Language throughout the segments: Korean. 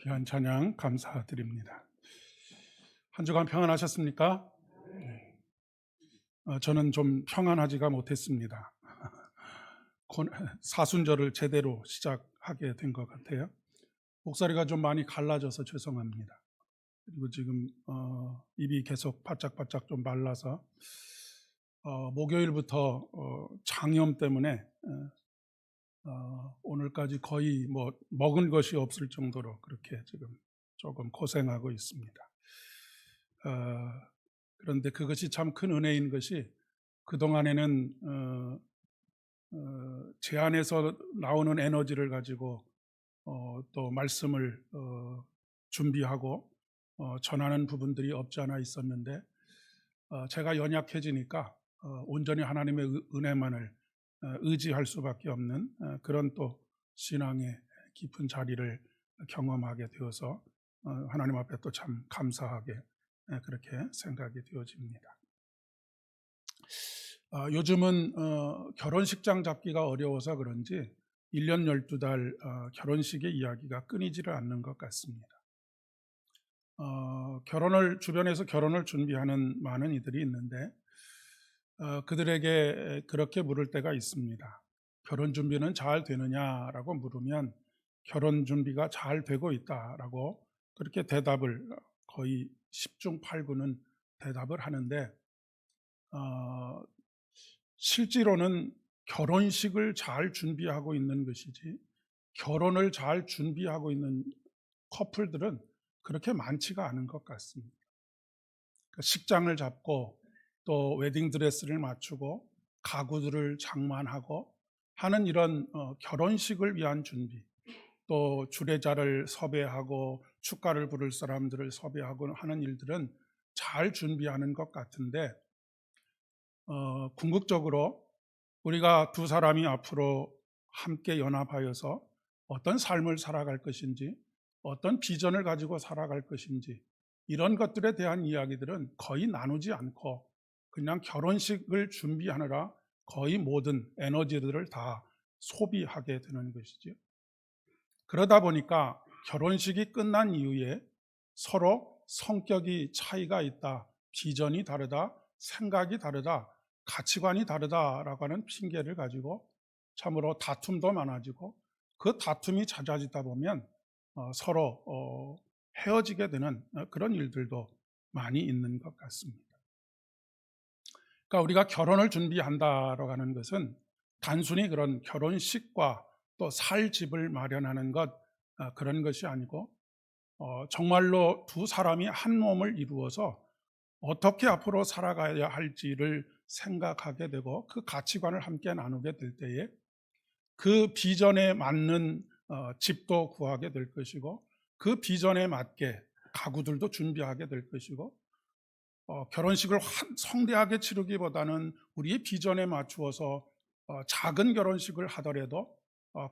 귀한 찬양 감사드립니다. 한 주간 평안하셨습니까? 저는 좀 평안하지가 못했습니다. 사순절을 제대로 시작하게 된 것 같아요. 목소리가 좀 많이 갈라져서 죄송합니다. 그리고 지금 입이 계속 바짝바짝 좀 말라서 목요일부터 장염 때문에 오늘까지 거의 먹은 것이 없을 정도로 그렇게 지금 조금 고생하고 있습니다. 그런데 그것이 참 큰 은혜인 것이 그동안에는 제 안에서 나오는 에너지를 가지고 또 말씀을 준비하고 전하는 부분들이 없지 않아 있었는데 제가 연약해지니까 온전히 하나님의 은혜만을 의지할 수밖에 없는 그런 또 신앙의 깊은 자리를 경험하게 되어서 하나님 앞에 또 참 감사하게 그렇게 생각이 되어집니다. 요즘은 결혼식장 잡기가 어려워서 그런지 1년 12달 결혼식의 이야기가 끊이지를 않는 것 같습니다. 주변에서 결혼을 준비하는 많은 이들이 있는데 그들에게 그렇게 물을 때가 있습니다. 결혼 준비는 잘 되느냐라고 물으면 결혼 준비가 잘 되고 있다라고 그렇게 대답을 거의 10중 8구는 대답을 하는데 실제로는 결혼식을 잘 준비하고 있는 것이지 결혼을 잘 준비하고 있는 커플들은 그렇게 많지가 않은 것 같습니다. 식장을 잡고 또 웨딩드레스를 맞추고 가구들을 장만하고 하는 이런 결혼식을 위한 준비, 또 주례자를 섭외하고 축가를 부를 사람들을 섭외하고 하는 일들은 잘 준비하는 것 같은데 궁극적으로 우리가 두 사람이 앞으로 함께 연합하여서 어떤 삶을 살아갈 것인지, 어떤 비전을 가지고 살아갈 것인지 이런 것들에 대한 이야기들은 거의 나누지 않고 그냥 결혼식을 준비하느라 거의 모든 에너지들을 다 소비하게 되는 것이죠. 그러다 보니까 결혼식이 끝난 이후에 서로 성격이 차이가 있다, 비전이 다르다, 생각이 다르다, 가치관이 다르다라고 하는 핑계를 가지고 참으로 다툼도 많아지고 그 다툼이 잦아지다 보면 서로 헤어지게 되는 그런 일들도 많이 있는 것 같습니다. 그러니까 우리가 결혼을 준비한다라고 하는 것은 단순히 그런 결혼식과 또 살 집을 마련하는 것 그런 것이 아니고 정말로 두 사람이 한 몸을 이루어서 어떻게 앞으로 살아가야 할지를 생각하게 되고 그 가치관을 함께 나누게 될 때에 그 비전에 맞는 집도 구하게 될 것이고 그 비전에 맞게 가구들도 준비하게 될 것이고 결혼식을 성대하게 치르기보다는 우리의 비전에 맞추어서 작은 결혼식을 하더라도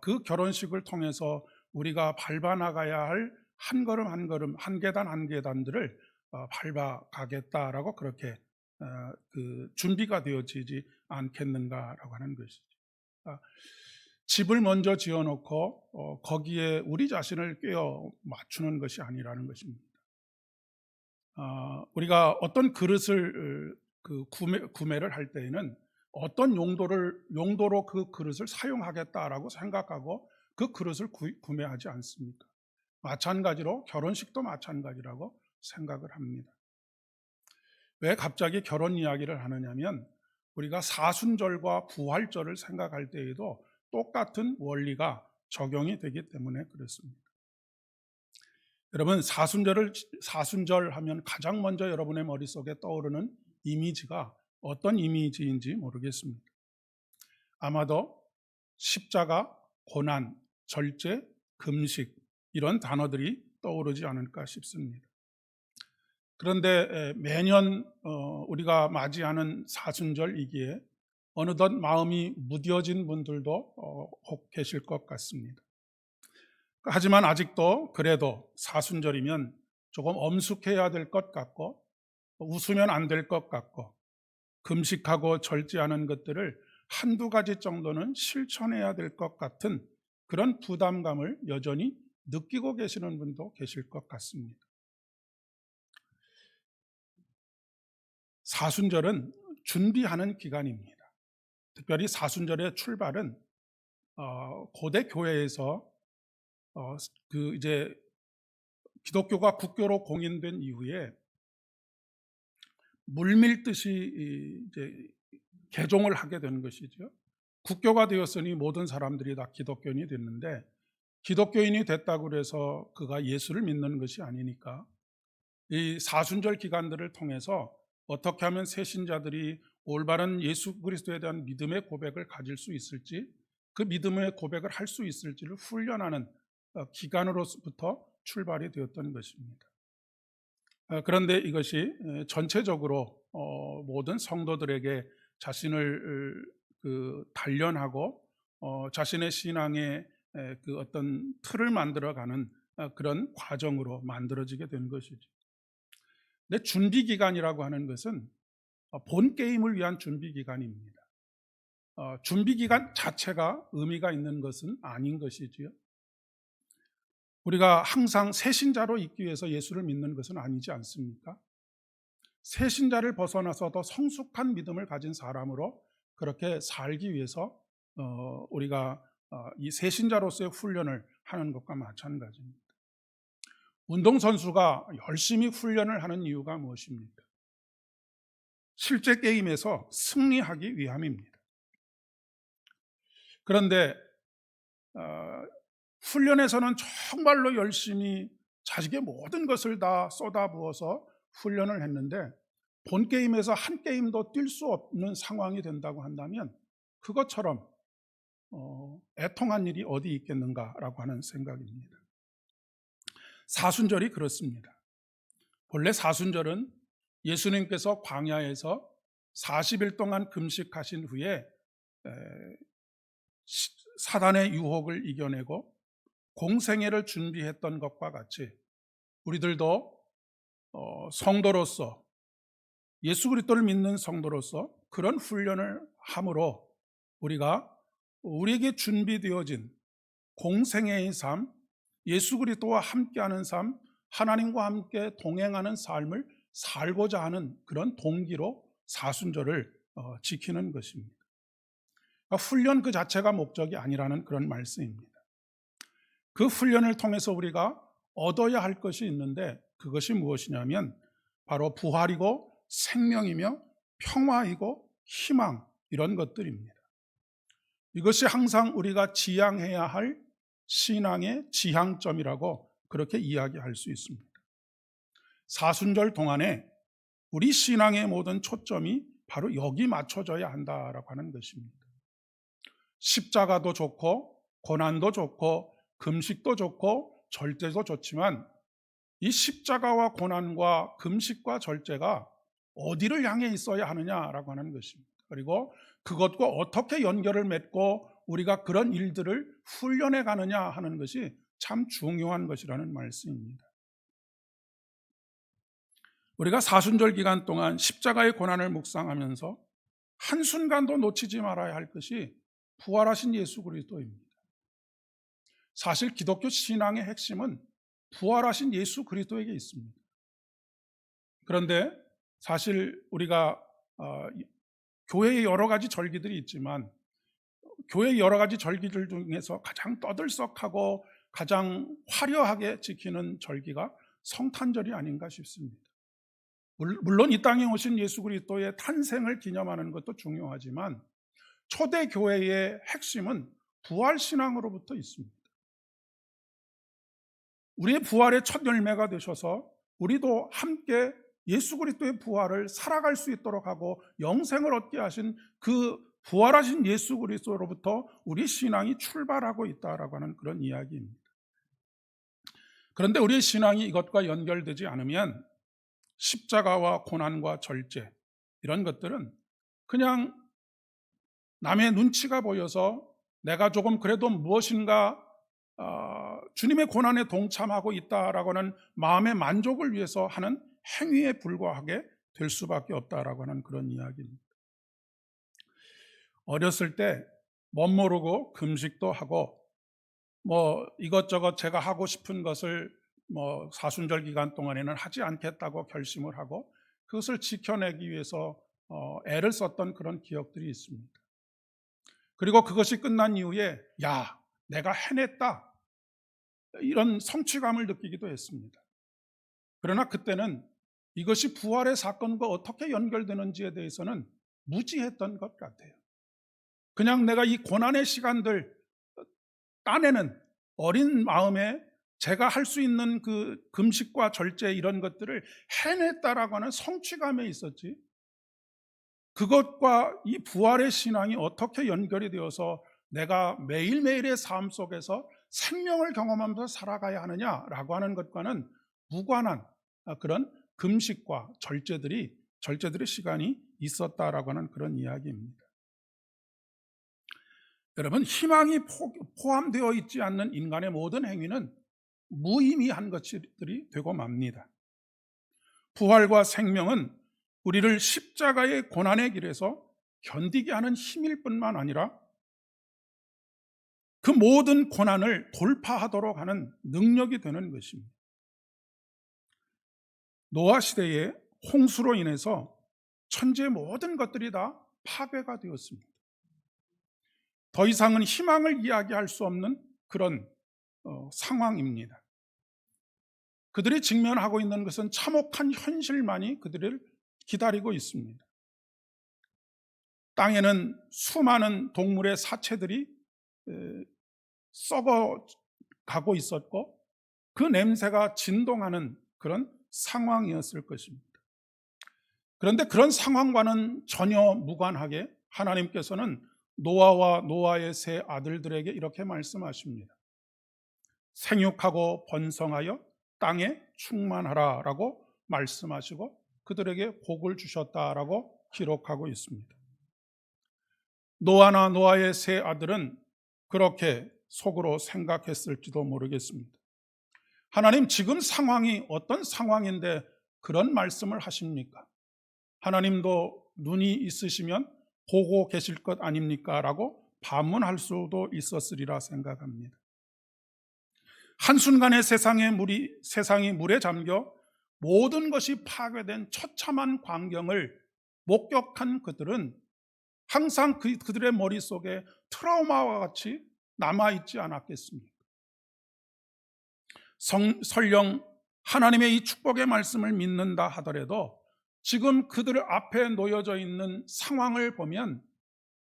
그 결혼식을 통해서 우리가 밟아나가야 할 한 걸음 한 걸음, 한 계단 한 계단들을 밟아가겠다라고 그렇게 준비가 되어지지 않겠는가라고 하는 것이죠. 집을 먼저 지어놓고 거기에 우리 자신을 꿰어 맞추는 것이 아니라는 것입니다. 우리가 어떤 그릇을 구매를 할 때에는 어떤 용도로 그 그릇을 사용하겠다라고 생각하고 그 그릇을 구매하지 않습니까? 마찬가지로 결혼식도 마찬가지라고 생각을 합니다. 왜 갑자기 결혼 이야기를 하느냐면 우리가 사순절과 부활절을 생각할 때에도 똑같은 원리가 적용이 되기 때문에 그렇습니다. 여러분 사순절 하면 가장 먼저 여러분의 머릿속에 떠오르는 이미지가 어떤 이미지인지 모르겠습니다. 아마도 십자가, 고난, 절제, 금식 이런 단어들이 떠오르지 않을까 싶습니다. 그런데 매년 우리가 맞이하는 사순절이기에 어느덧 마음이 무뎌진 분들도 혹 계실 것 같습니다. 하지만 아직도 그래도 사순절이면 조금 엄숙해야 될 것 같고 웃으면 안 될 것 같고 금식하고 절제하는 것들을 한두 가지 정도는 실천해야 될 것 같은 그런 부담감을 여전히 느끼고 계시는 분도 계실 것 같습니다. 사순절은 준비하는 기간입니다. 특별히 사순절의 출발은 고대 교회에서 이제 기독교가 국교로 공인된 이후에 물밀듯이 이제 개종을 하게 된 것이죠. 국교가 되었으니 모든 사람들이 다 기독교인이 됐는데, 기독교인이 됐다고 해서 그가 예수를 믿는 것이 아니니까 이 사순절 기간들을 통해서 어떻게 하면 새신자들이 올바른 예수 그리스도에 대한 믿음의 고백을 가질 수 있을지, 그 믿음의 고백을 할 수 있을지를 훈련하는 기간으로부터 출발이 되었던 것입니다. 그런데 이것이 전체적으로 모든 성도들에게 자신을 단련하고 자신의 신앙의 그 어떤 틀을 만들어가는 그런 과정으로 만들어지게 된 것이죠. 근데 준비 기간이라고 하는 것은 본 게임을 위한 준비 기간입니다. 준비 기간 자체가 의미가 있는 것은 아닌 것이지요. 우리가 항상 새신자로 있기 위해서 예수를 믿는 것은 아니지 않습니까? 새신자를 벗어나서 더 성숙한 믿음을 가진 사람으로 그렇게 살기 위해서 우리가 이 새신자로서의 훈련을 하는 것과 마찬가지입니다. 운동선수가 열심히 훈련을 하는 이유가 무엇입니까? 실제 게임에서 승리하기 위함입니다. 그런데 훈련에서는 정말로 열심히 자식의 모든 것을 다 쏟아부어서 훈련을 했는데 본 게임에서 한 게임도 뛸 수 없는 상황이 된다고 한다면 그것처럼 애통한 일이 어디 있겠는가라고 하는 생각입니다. 사순절이 그렇습니다. 본래 사순절은 예수님께서 광야에서 40일 동안 금식하신 후에 사단의 유혹을 이겨내고 공생애를 준비했던 것과 같이 우리들도 성도로서, 예수 그리스도를 믿는 성도로서 그런 훈련을 함으로 우리가 우리에게 준비되어진 공생애의 삶, 예수 그리스도와 함께하는 삶, 하나님과 함께 동행하는 삶을 살고자 하는 그런 동기로 사순절을 지키는 것입니다. 그러니까 훈련 그 자체가 목적이 아니라는 그런 말씀입니다. 그 훈련을 통해서 우리가 얻어야 할 것이 있는데 그것이 무엇이냐면 바로 부활이고 생명이며 평화이고 희망, 이런 것들입니다. 이것이 항상 우리가 지향해야 할 신앙의 지향점이라고 그렇게 이야기할 수 있습니다. 사순절 동안에 우리 신앙의 모든 초점이 바로 여기 맞춰져야 한다라고 하는 것입니다. 십자가도 좋고 고난도 좋고 금식도 좋고 절제도 좋지만 이 십자가와 고난과 금식과 절제가 어디를 향해 있어야 하느냐라고 하는 것입니다. 그리고 그것과 어떻게 연결을 맺고 우리가 그런 일들을 훈련해 가느냐 하는 것이 참 중요한 것이라는 말씀입니다. 우리가 사순절 기간 동안 십자가의 고난을 묵상하면서 한순간도 놓치지 말아야 할 것이 부활하신 예수 그리스도입니다. 사실 기독교 신앙의 핵심은 부활하신 예수 그리스도에게 있습니다. 그런데 사실 우리가 교회의 여러 가지 절기들이 있지만 교회의 여러 가지 절기들 중에서 가장 떠들썩하고 가장 화려하게 지키는 절기가 성탄절이 아닌가 싶습니다. 물론 이 땅에 오신 예수 그리스도의 탄생을 기념하는 것도 중요하지만 초대 교회의 핵심은 부활 신앙으로부터 있습니다. 우리의 부활의 첫 열매가 되셔서 우리도 함께 예수 그리스도의 부활을 살아갈 수 있도록 하고 영생을 얻게 하신 그 부활하신 예수 그리스도로부터 우리 신앙이 출발하고 있다라고 하는 그런 이야기입니다. 그런데 우리의 신앙이 이것과 연결되지 않으면 십자가와 고난과 절제, 이런 것들은 그냥 남의 눈치가 보여서 내가 조금 그래도 무엇인가 주님의 고난에 동참하고 있다라고 하는 마음의 만족을 위해서 하는 행위에 불과하게 될 수밖에 없다라고 하는 그런 이야기입니다. 어렸을 때 멋모르고 금식도 하고 이것저것 제가 하고 싶은 것을 사순절 기간 동안에는 하지 않겠다고 결심을 하고 그것을 지켜내기 위해서 애를 썼던 그런 기억들이 있습니다. 그리고 그것이 끝난 이후에 야, 내가 해냈다, 이런 성취감을 느끼기도 했습니다. 그러나 그때는 이것이 부활의 사건과 어떻게 연결되는지에 대해서는 무지했던 것 같아요. 그냥 내가 이 고난의 시간들 따내는 어린 마음에 제가 할 수 있는 그 금식과 절제 이런 것들을 해냈다라고 하는 성취감에 있었지, 그것과 이 부활의 신앙이 어떻게 연결이 되어서 내가 매일매일의 삶 속에서 생명을 경험하면서 살아가야 하느냐라고 하는 것과는 무관한 그런 금식과 절제들이 시간이 있었다라고 하는 그런 이야기입니다. 여러분, 희망이 포함되어 있지 않는 인간의 모든 행위는 무의미한 것들이 되고 맙니다. 부활과 생명은 우리를 십자가의 고난의 길에서 견디게 하는 힘일 뿐만 아니라 그 모든 고난을 돌파하도록 하는 능력이 되는 것입니다. 노아 시대의 홍수로 인해서 천지의 모든 것들이 다 파괴가 되었습니다. 더 이상은 희망을 이야기할 수 없는 그런 상황입니다. 그들이 직면하고 있는 것은 참혹한 현실만이 그들을 기다리고 있습니다. 땅에는 수많은 동물의 사체들이 썩어 가고 있었고 그 냄새가 진동하는 그런 상황이었을 것입니다. 그런데 그런 상황과는 전혀 무관하게 하나님께서는 노아와 노아의 세 아들들에게 이렇게 말씀하십니다. 생육하고 번성하여 땅에 충만하라 라고 말씀하시고 그들에게 복을 주셨다라고 기록하고 있습니다. 노아나 노아의 세 아들은 그렇게 속으로 생각했을지도 모르겠습니다. 하나님, 지금 상황이 어떤 상황인데 그런 말씀을 하십니까? 하나님도 눈이 있으시면 보고 계실 것 아닙니까? 라고 반문할 수도 있었으리라 생각합니다. 한순간에 세상이 물에 잠겨 모든 것이 파괴된 처참한 광경을 목격한 그들은 항상 그들의 머릿속에 트라우마와 같이 남아있지 않았겠습니까? 설령 하나님의 이 축복의 말씀을 믿는다 하더라도 지금 그들 앞에 놓여져 있는 상황을 보면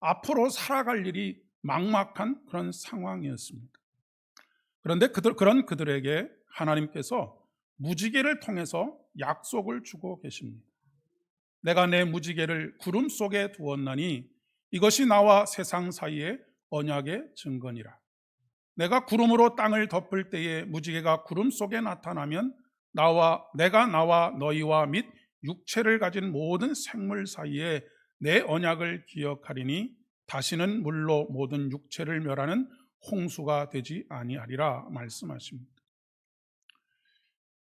앞으로 살아갈 일이 막막한 그런 상황이었습니다. 그런데 그런 그들에게 하나님께서 무지개를 통해서 약속을 주고 계십니다. 내가 내 무지개를 구름 속에 두었나니 이것이 나와 세상 사이의 언약의 증거니라. 내가 구름으로 땅을 덮을 때에 무지개가 구름 속에 나타나면 내가 나와 너희와 및 육체를 가진 모든 생물 사이에 내 언약을 기억하리니 다시는 물로 모든 육체를 멸하는 홍수가 되지 아니하리라 말씀하십니다.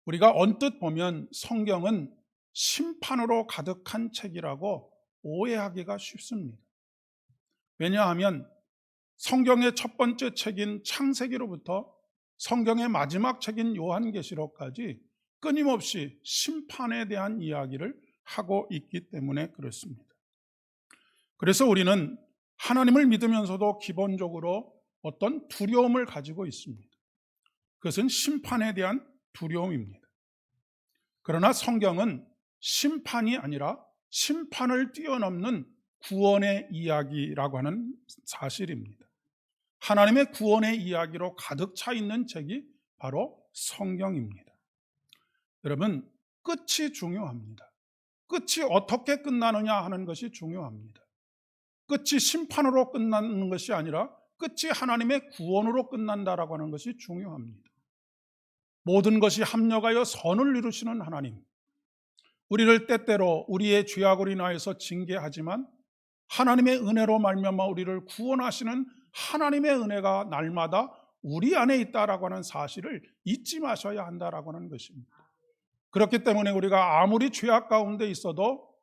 우리가 언뜻 보면 성경은 심판으로 가득한 책이라고 오해하기가 쉽습니다. 왜냐하면 성경의 첫 번째 책인 창세기로부터 성경의 마지막 책인 요한계시록까지 끊임없이 심판에 대한 이야기를 하고 있기 때문에 그렇습니다. 그래서 우리는 하나님을 믿으면서도 기본적으로 어떤 두려움을 가지고 있습니다. 그것은 심판에 대한 두려움입니다. 그러나 성경은 심판이 아니라 심판을 뛰어넘는 구원의 이야기라고 하는 사실입니다. 하나님의 구원의 이야기로 가득 차 있는 책이 바로 성경입니다. 여러분, 끝이 중요합니다. 끝이 어떻게 끝나느냐 하는 것이 중요합니다. 끝이 심판으로 끝나는 것이 아니라 끝이 하나님의 구원으로 끝난다라고 하는 것이 중요합니다. 모든 것이 합력하여 선을 이루시는 하나님, 우리를 때때로 우리의 죄악으로 인하여서 징계하지만 하나님의 은혜로 말미암아 우리를 구원하시는 하나님의 은혜가 날마다 우리 안에 있다라고 하는 사실을 잊지 마셔야 한다라고 하는 것입니다. 그렇기 때문에 우리가 아무리 죄악 가운데 있어도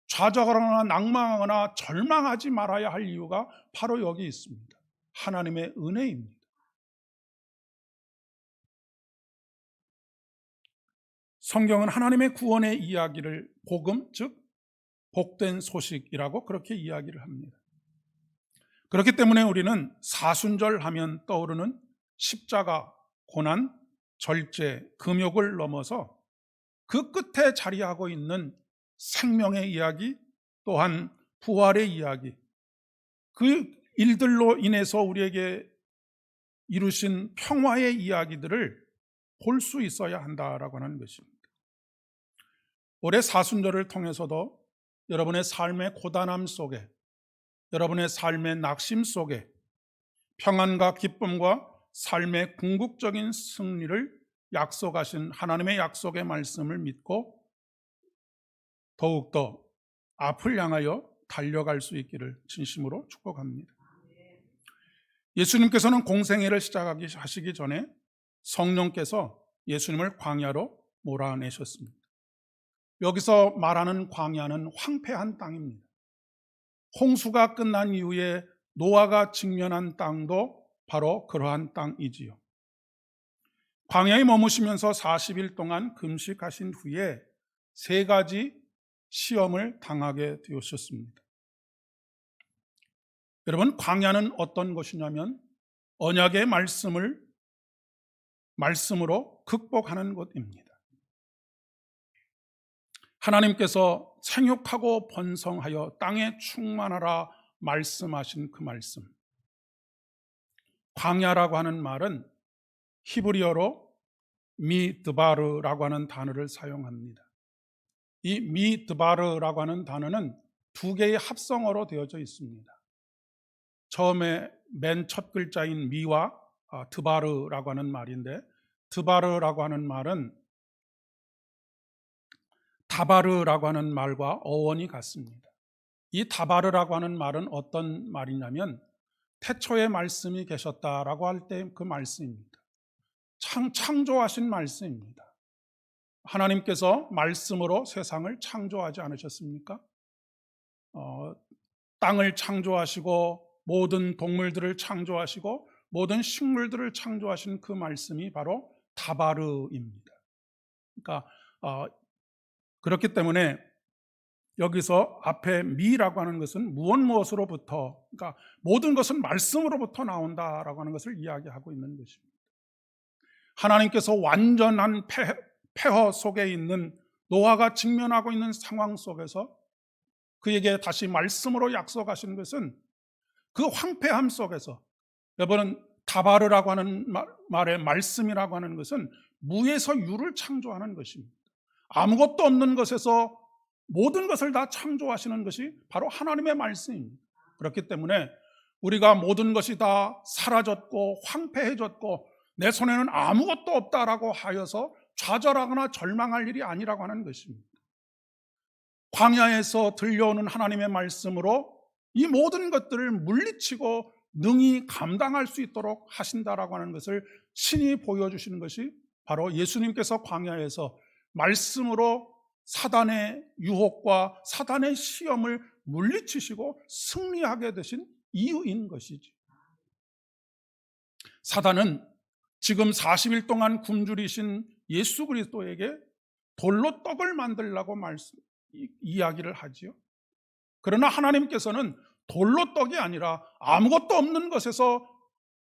좌절하거나 낭망하거나 절망하지 말아야 할 이유가 바로 여기 있습니다. 하나님의 은혜입니다. 성경은 하나님의 구원의 이야기를 복음, 즉 복된 소식이라고 그렇게 이야기를 합니다. 그렇기 때문에 우리는 사순절 하면 떠오르는 십자가, 고난, 절제, 금욕을 넘어서 그 끝에 자리하고 있는 생명의 이야기, 또한 부활의 이야기, 그 일들로 인해서 우리에게 이루신 평화의 이야기들을 볼 수 있어야 한다라고 하는 것입니다. 올해 사순절을 통해서도 여러분의 삶의 고단함 속에, 여러분의 삶의 낙심 속에 평안과 기쁨과 삶의 궁극적인 승리를 약속하신 하나님의 약속의 말씀을 믿고 더욱더 앞을 향하여 달려갈 수 있기를 진심으로 축복합니다. 예수님께서는 공생애를 시작하시기 전에 성령께서 예수님을 광야로 몰아내셨습니다. 여기서 말하는 광야는 황폐한 땅입니다. 홍수가 끝난 이후에 노아가 직면한 땅도 바로 그러한 땅이지요. 광야에 머무시면서 40일 동안 금식하신 후에 3가지 시험을 당하게 되셨습니다. 여러분, 광야는 어떤 것이냐면 언약의 말씀으로 극복하는 것입니다. 하나님께서 생육하고 번성하여 땅에 충만하라 말씀하신 그 말씀. 광야라고 하는 말은 히브리어로 미드바르라고 하는 단어를 사용합니다. 이 미드바르라고 하는 단어는 2개의 합성어로 되어져 있습니다. 처음에 맨 첫 글자인 미와 드바르라고 하는 말인데, 드바르라고 하는 말은 다바르라고 하는 말과 어원이 같습니다. 이 다바르라고 하는 말은 어떤 말이냐면 태초에 말씀이 계셨다라고 할 때 그 말씀입니다. 창조하신 말씀입니다. 하나님께서 말씀으로 세상을 창조하지 않으셨습니까? 땅을 창조하시고 모든 동물들을 창조하시고 모든 식물들을 창조하신 그 말씀이 바로 다바르입니다. 그러니까 그렇기 때문에 여기서 앞에 미라고 하는 것은 무엇으로부터, 그러니까 모든 것은 말씀으로부터 나온다라고 하는 것을 이야기하고 있는 것입니다. 하나님께서 완전한 폐허 속에 있는 노아가 직면하고 있는 상황 속에서 그에게 다시 말씀으로 약속하신 것은 그 황폐함 속에서, 여러분은 다바르라고 하는 말의 말씀이라고 하는 것은 무에서 유를 창조하는 것입니다. 아무것도 없는 것에서 모든 것을 다 창조하시는 것이 바로 하나님의 말씀입니다. 그렇기 때문에 우리가 모든 것이 다 사라졌고 황폐해졌고 내 손에는 아무것도 없다라고 하여서 좌절하거나 절망할 일이 아니라고 하는 것입니다. 광야에서 들려오는 하나님의 말씀으로 이 모든 것들을 물리치고 능히 감당할 수 있도록 하신다라고 하는 것을 신이 보여주시는 것이 바로 예수님께서 광야에서 말씀으로 사단의 유혹과 사단의 시험을 물리치시고 승리하게 되신 이유인 것이지. 사단은 지금 40일 동안 굶주리신 예수 그리스도에게 돌로 떡을 만들라고 이야기를 하지요. 그러나 하나님께서는 돌로 떡이 아니라 아무것도 없는 것에서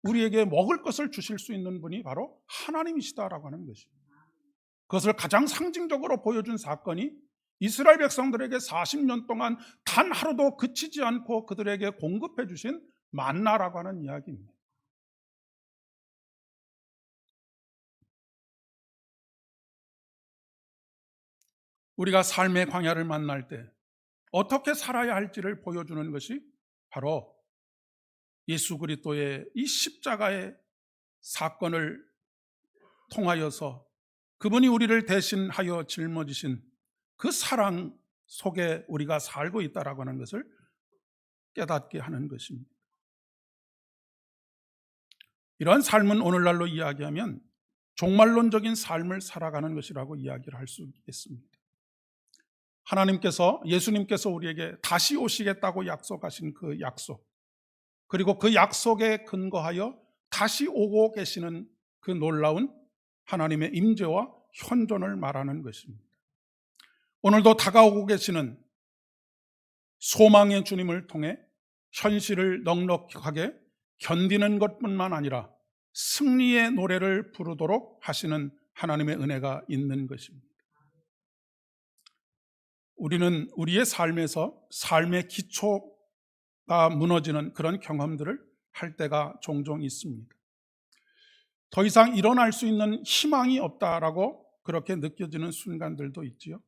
우리에게 먹을 것을 주실 수 있는 분이 바로 하나님이시다라고 하는 것입니다. 그것을 가장 상징적으로 보여준 사건이 이스라엘 백성들에게 40년 동안 단 하루도 그치지 않고 그들에게 공급해 주신 만나라고 하는 이야기입니다. 우리가 삶의 광야를 만날 때 어떻게 살아야 할지를 보여주는 것이 바로 예수 그리스도의 이 십자가의 사건을 통하여서 그분이 우리를 대신하여 짊어지신 그 사랑 속에 우리가 살고 있다라고 하는 것을 깨닫게 하는 것입니다. 이러한 삶은 오늘날로 이야기하면 종말론적인 삶을 살아가는 것이라고 이야기를 할 수 있겠습니다. 하나님께서, 예수님께서 우리에게 다시 오시겠다고 약속하신 그 약속, 그리고 그 약속에 근거하여 다시 오고 계시는 그 놀라운 하나님의 임재와 현존을 말하는 것입니다. 오늘도 다가오고 계시는 소망의 주님을 통해 현실을 넉넉하게 견디는 것뿐만 아니라 승리의 노래를 부르도록 하시는 하나님의 은혜가 있는 것입니다. 우리는 우리의 삶에서 삶의 기초가 무너지는 그런 경험들을 할 때가 종종 있습니다. 더 이상 일어날 수 있는 희망이 없다라고 그렇게 느껴지는 순간들도 있지요.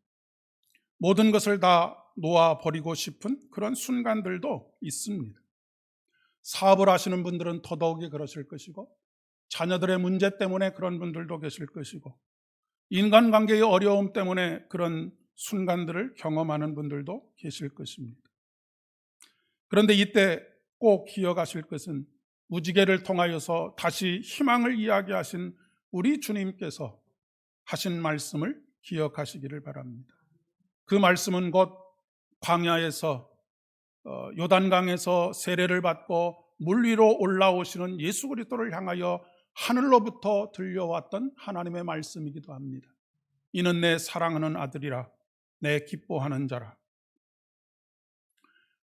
모든 것을 다 놓아버리고 싶은 그런 순간들도 있습니다. 사업을 하시는 분들은 더더욱이 그러실 것이고, 자녀들의 문제 때문에 그런 분들도 계실 것이고, 인간관계의 어려움 때문에 그런 순간들을 경험하는 분들도 계실 것입니다. 그런데 이때 꼭 기억하실 것은 무지개를 통하여서 다시 희망을 이야기하신 우리 주님께서 하신 말씀을 기억하시기를 바랍니다. 그 말씀은 곧 광야에서 요단강에서 세례를 받고 물 위로 올라오시는 예수 그리스도를 향하여 하늘로부터 들려왔던 하나님의 말씀이기도 합니다. 이는 내 사랑하는 아들이라, 내 기뻐하는 자라.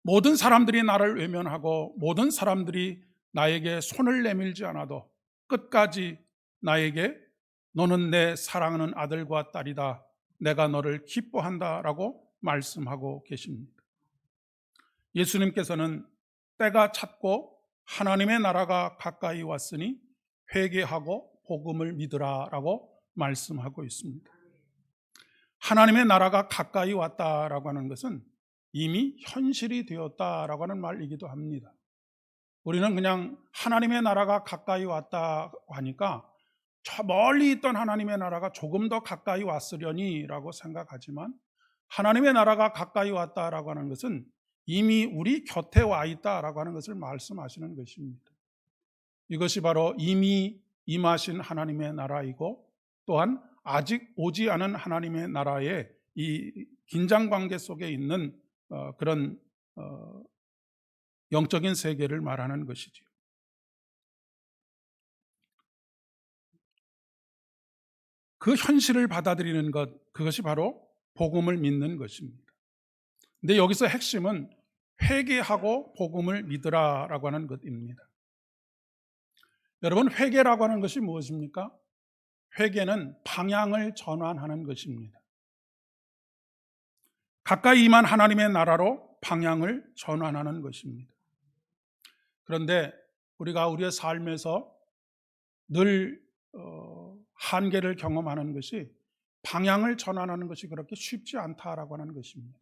모든 사람들이 나를 외면하고 모든 사람들이 나에게 손을 내밀지 않아도 끝까지 나에게 너는 내 사랑하는 아들과 딸이다, 내가 너를 기뻐한다라고 말씀하고 계십니다. 예수님께서는 때가 찼고 하나님의 나라가 가까이 왔으니 회개하고 복음을 믿으라라고 말씀하고 있습니다. 하나님의 나라가 가까이 왔다라고 하는 것은 이미 현실이 되었다라고 하는 말이기도 합니다. 우리는 그냥 하나님의 나라가 가까이 왔다고 하니까 저 멀리 있던 하나님의 나라가 조금 더 가까이 왔으려니라고 생각하지만, 하나님의 나라가 가까이 왔다라고 하는 것은 이미 우리 곁에 와 있다라고 하는 것을 말씀하시는 것입니다. 이것이 바로 이미 임하신 하나님의 나라이고, 또한 아직 오지 않은 하나님의 나라의 이 긴장관계 속에 있는 그런 영적인 세계를 말하는 것이지요. 그 현실을 받아들이는 것, 그것이 바로 복음을 믿는 것입니다. 근데 여기서 핵심은 회개하고 복음을 믿으라라고 하는 것입니다. 여러분, 회개라고 하는 것이 무엇입니까? 회개는 방향을 전환하는 것입니다. 가까이 임한 하나님의 나라로 방향을 전환하는 것입니다. 그런데 우리가 우리의 삶에서 늘 한계를 경험하는 것이 방향을 전환하는 것이 그렇게 쉽지 않다라고 하는 것입니다.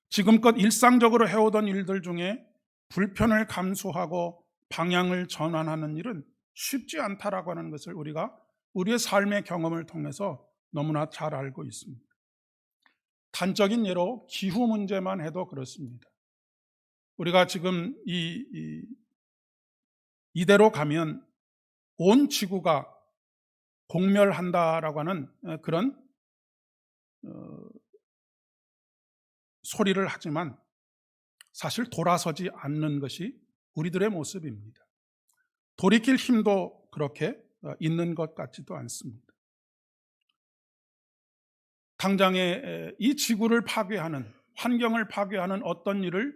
지금껏 일상적으로 해오던 일들 중에 불편을 감수하고 방향을 전환하는 일은 쉽지 않다라고 하는 것을 우리가 우리의 삶의 경험을 통해서 너무나 잘 알고 있습니다. 단적인 예로 기후 문제만 해도 그렇습니다. 우리가 지금 이대로 가면 온 지구가 공멸한다라고 하는 그런 소리를 하지만 사실 돌아서지 않는 것이 우리들의 모습입니다. 돌이킬 힘도 그렇게 있는 것 같지도 않습니다. 당장에 이 지구를 파괴하는, 환경을 파괴하는 어떤 일을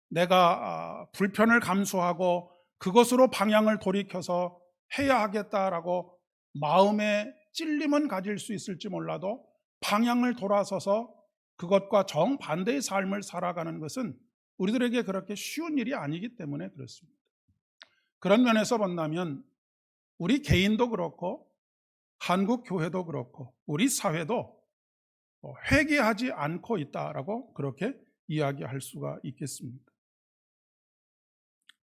내가 불편을 감수하고 그것으로 방향을 돌이켜서 해야 하겠다라고 마음에 찔림은 가질 수 있을지 몰라도 방향을 돌아서서 그것과 정반대의 삶을 살아가는 것은 우리들에게 그렇게 쉬운 일이 아니기 때문에 그렇습니다. 그런 면에서 본다면 우리 개인도 그렇고 한국 교회도 그렇고 우리 사회도 회개하지 않고 있다라고 그렇게 이야기할 수가 있겠습니다.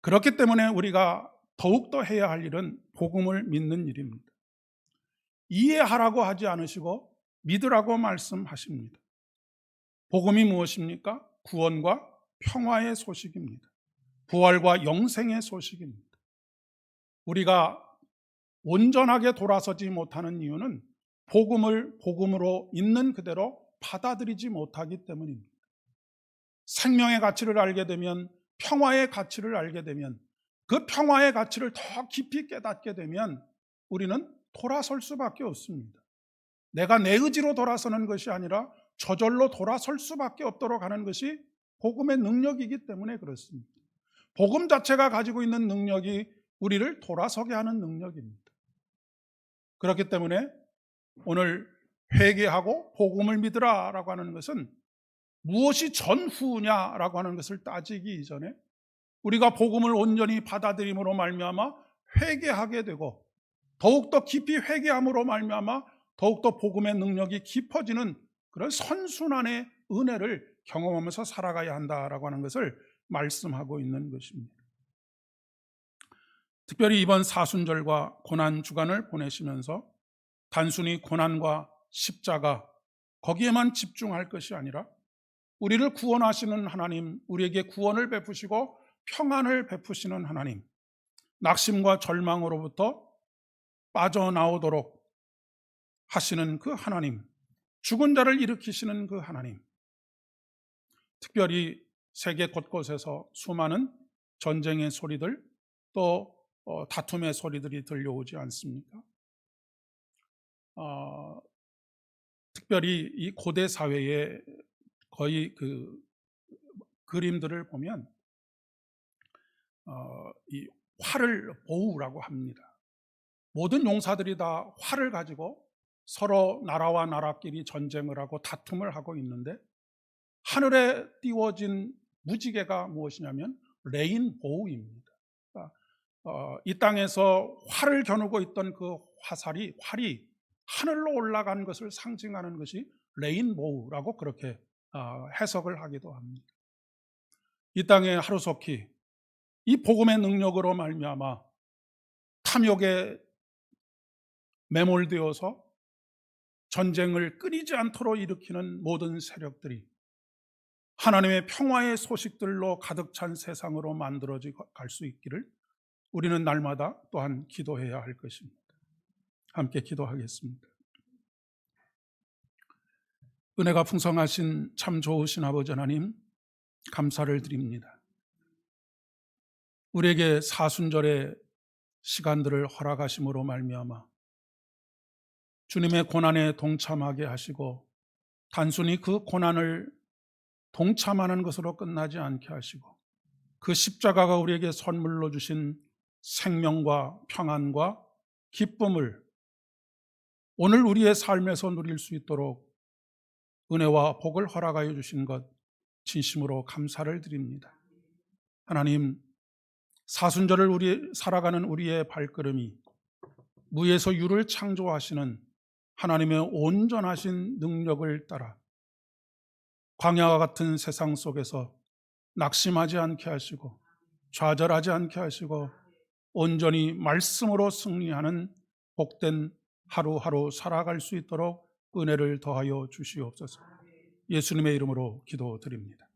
그렇기 때문에 우리가 더욱더 해야 할 일은 복음을 믿는 일입니다. 이해하라고 하지 않으시고 믿으라고 말씀하십니다. 복음이 무엇입니까? 구원과 평화의 소식입니다. 부활과 영생의 소식입니다. 우리가 온전하게 돌아서지 못하는 이유는 복음을 복음으로 있는 그대로 받아들이지 못하기 때문입니다. 생명의 가치를 알게 되면, 평화의 가치를 알게 되면, 그 평화의 가치를 더 깊이 깨닫게 되면 우리는 돌아설 수밖에 없습니다. 내가 내 의지로 돌아서는 것이 아니라 저절로 돌아설 수밖에 없도록 하는 것이 복음의 능력이기 때문에 그렇습니다. 복음 자체가 가지고 있는 능력이 우리를 돌아서게 하는 능력입니다. 그렇기 때문에 오늘 회개하고 복음을 믿으라라고 하는 것은 무엇이 전후냐라고 하는 것을 따지기 이전에 우리가 복음을 온전히 받아들임으로 말미암아 회개하게 되고 더욱더 깊이 회개함으로 말미암아 더욱더 복음의 능력이 깊어지는 그런 선순환의 은혜를 경험하면서 살아가야 한다라고 하는 것을 말씀하고 있는 것입니다. 특별히 이번 사순절과 고난주간을 보내시면서 단순히 고난과 십자가 거기에만 집중할 것이 아니라 우리를 구원하시는 하나님, 우리에게 구원을 베푸시고 평안을 베푸시는 하나님, 낙심과 절망으로부터 빠져나오도록 하시는 그 하나님, 죽은 자를 일으키시는 그 하나님, 특별히 세계 곳곳에서 수많은 전쟁의 소리들 또 다툼의 소리들이 들려오지 않습니까? 특별히 이 고대 사회의 거의 그 그림들을 보면 이 활을 보우라고 합니다. 모든 용사들이 다 활을 가지고 서로 나라와 나라끼리 전쟁을 하고 다툼을 하고 있는데 하늘에 띄워진 무지개가 무엇이냐면 레인보우입니다. 그러니까 이 땅에서 활을 겨누고 있던 그 활이 하늘로 올라간 것을 상징하는 것이 레인보우라고 그렇게 해석을 하기도 합니다. 이 땅에 하루속히 이 복음의 능력으로 말미암아 탐욕에 매몰되어서 전쟁을 끊이지 않도록 일으키는 모든 세력들이 하나님의 평화의 소식들로 가득 찬 세상으로 만들어져 갈 수 있기를 우리는 날마다 또한 기도해야 할 것입니다. 함께 기도하겠습니다. 은혜가 풍성하신 참 좋으신 아버지 하나님, 감사를 드립니다. 우리에게 사순절의 시간들을 허락하심으로 말미암아 주님의 고난에 동참하게 하시고 단순히 그 고난을 동참하는 것으로 끝나지 않게 하시고 그 십자가가 우리에게 선물로 주신 생명과 평안과 기쁨을 오늘 우리의 삶에서 누릴 수 있도록 은혜와 복을 허락하여 주신 것 진심으로 감사를 드립니다. 하나님, 사순절을 살아가는 우리의 발걸음이 무에서 유를 창조하시는 하나님의 온전하신 능력을 따라 광야와 같은 세상 속에서 낙심하지 않게 하시고 좌절하지 않게 하시고 온전히 말씀으로 승리하는 복된 하루하루 살아갈 수 있도록 은혜를 더하여 주시옵소서. 예수님의 이름으로 기도드립니다.